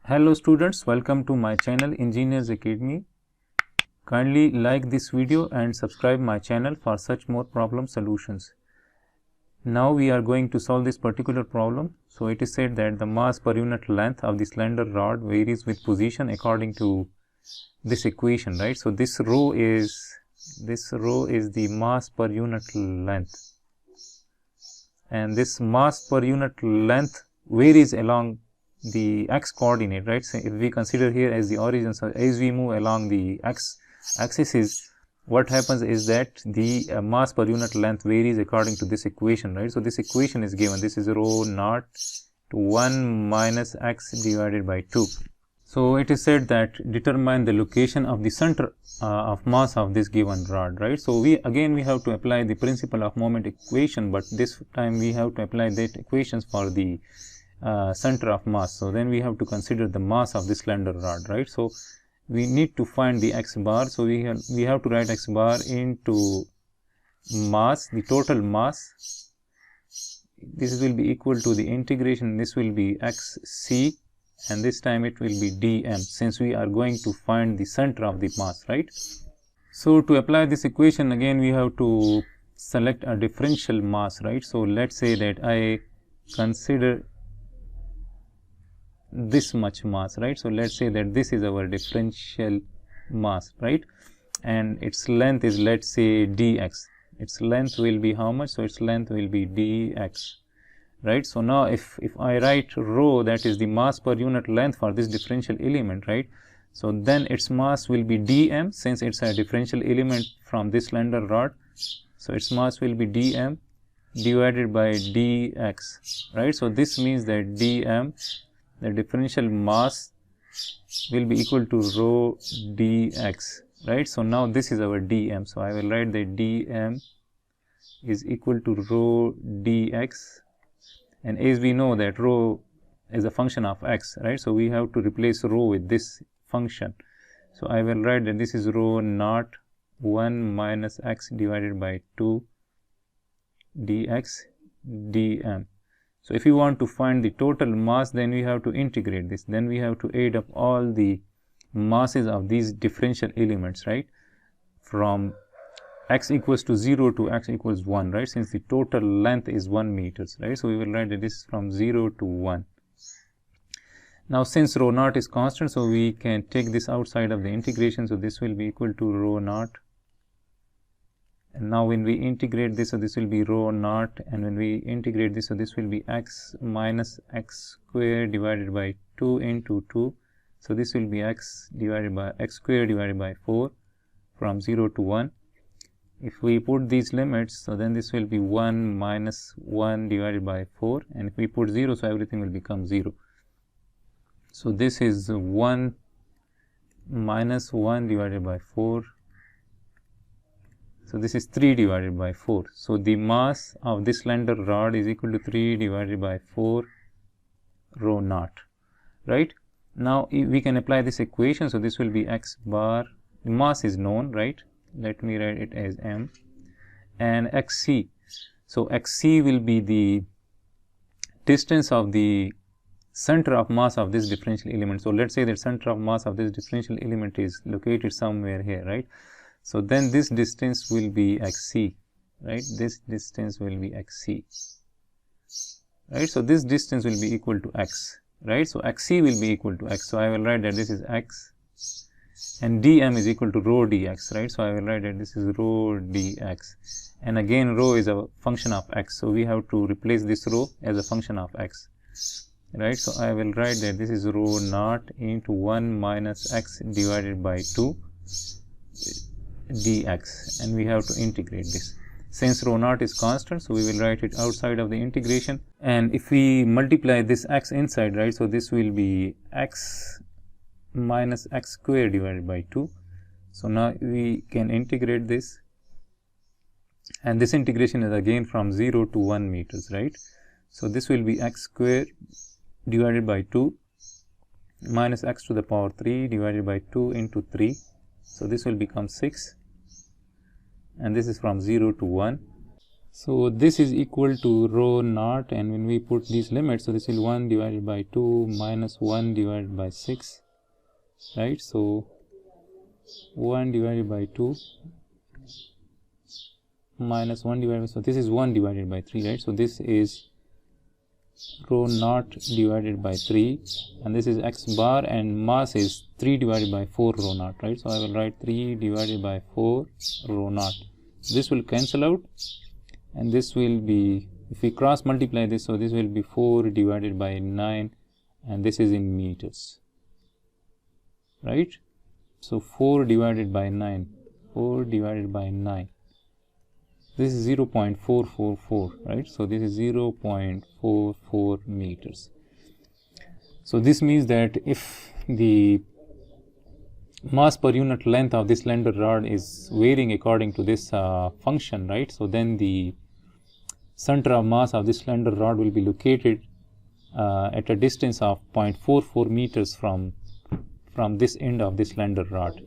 Hello students, welcome to my channel Engineers Academy. Kindly like this video and subscribe my channel for such more problem solutions. Now we are going to solve this particular problem. So it is said that the mass per unit length of the slender rod varies with position according to this equation, right? So this rho is the mass per unit length, and this mass per unit length varies along the x coordinate, right? So if we consider here as the origin, so as we move along the x axis, what happens is that the mass per unit length varies according to this equation, right? So this equation is given, this is rho naught to 1 minus x divided by 2. So it is said that determine the location of the center of mass of this given rod, right? So we have to apply the principle of moment equation, but this time we have to apply that equations for the center of mass. So then we have to consider the mass of this slender rod, right? So we need to find the x bar. So we have to write x bar into mass, the total mass. This will be equal to the integration, this will be xc, and this time it will be dm, since we are going to find the center of the mass, right? So to apply this equation, again we have to select a differential mass, right? So let's say that I consider this much mass, right? So let's say that this is our differential mass, right? And its length is, let's say, dx. Its length will be how much? So its length will be dx, right? So now if I write rho, that is the mass per unit length for this differential element, right? So then its mass will be dm, since it's a differential element from this slender rod. So its mass will be dm divided by dx, right? So this means that dm, the differential mass, will be equal to rho dx, right? So now this is our dm. So I will write that dm is equal to rho dx, and as we know that rho is a function of x, right? So we have to replace rho with this function. So I will write that this is rho naught 1 minus x divided by 2 dx dm. So if you want to find the total mass, then we have to integrate this. Then we have to add up all the masses of these differential elements, right? From x equals to 0 to x equals 1, right? Since the total length is 1 meters, right? So we will write that this is from 0 to 1. Now since rho naught is constant, so we can take this outside of the integration. So this will be equal to rho naught. And now when we integrate this, so this will be rho naught, and when we integrate this, so this will be x minus x square divided by 2 into 2. So this will be x divided by x square divided by 4 from 0 to 1. If we put these limits, so then this will be 1 minus 1 divided by 4, and if we put 0, so everything will become 0. So this is 1 minus 1 divided by 4. So this is 3 divided by 4. So the mass of this slender rod is equal to 3 divided by 4 rho naught, right? Now we can apply this equation. So this will be x bar, the mass is known, right? Let me write it as m, and xc. So xc will be the distance of the center of mass of this differential element. So let's say the center of mass of this differential element is located somewhere here, right? So then this distance will be xc, right? This distance will be xc, right? So this distance will be equal to x, right? So xc will be equal to x. So I will write that this is x, and dm is equal to rho dx, right? So I will write that this is rho dx, and again rho is a function of x. So we have to replace this rho as a function of x, right? So I will write that this is rho naught into 1 minus x divided by 2 dx, and we have to integrate this. Since rho naught is constant, so we will write it outside of the integration, and if we multiply this x inside, right, so this will be x minus x square divided by 2. So now we can integrate this, and this integration is again from 0 to 1 meters, right? So this will be x square divided by 2 minus x to the power 3 divided by 2 into 3. So this will become 6, and this is from 0 to 1. So this is equal to rho naught, and when we put these limits, so this is 1 divided by 2 minus 1 divided by 6, right? So 1 divided by 2 minus 1 divided by, so this is 1 divided by 3, right? So this is rho naught divided by 3, and this is x bar, and mass is 3 divided by 4 rho naught, right? So I will write 3 divided by 4 rho naught. This will cancel out, and this will be, if we cross multiply this, so this will be 4 divided by 9, and this is in meters, right? So 4 divided by 9, 4 divided by 9, this is 0.444, right? So this is 0.44 meters. So this means that if the mass per unit length of this slender rod is varying according to this function, right? So then the center of mass of this slender rod will be located at a distance of 0.44 meters from this end of this slender rod.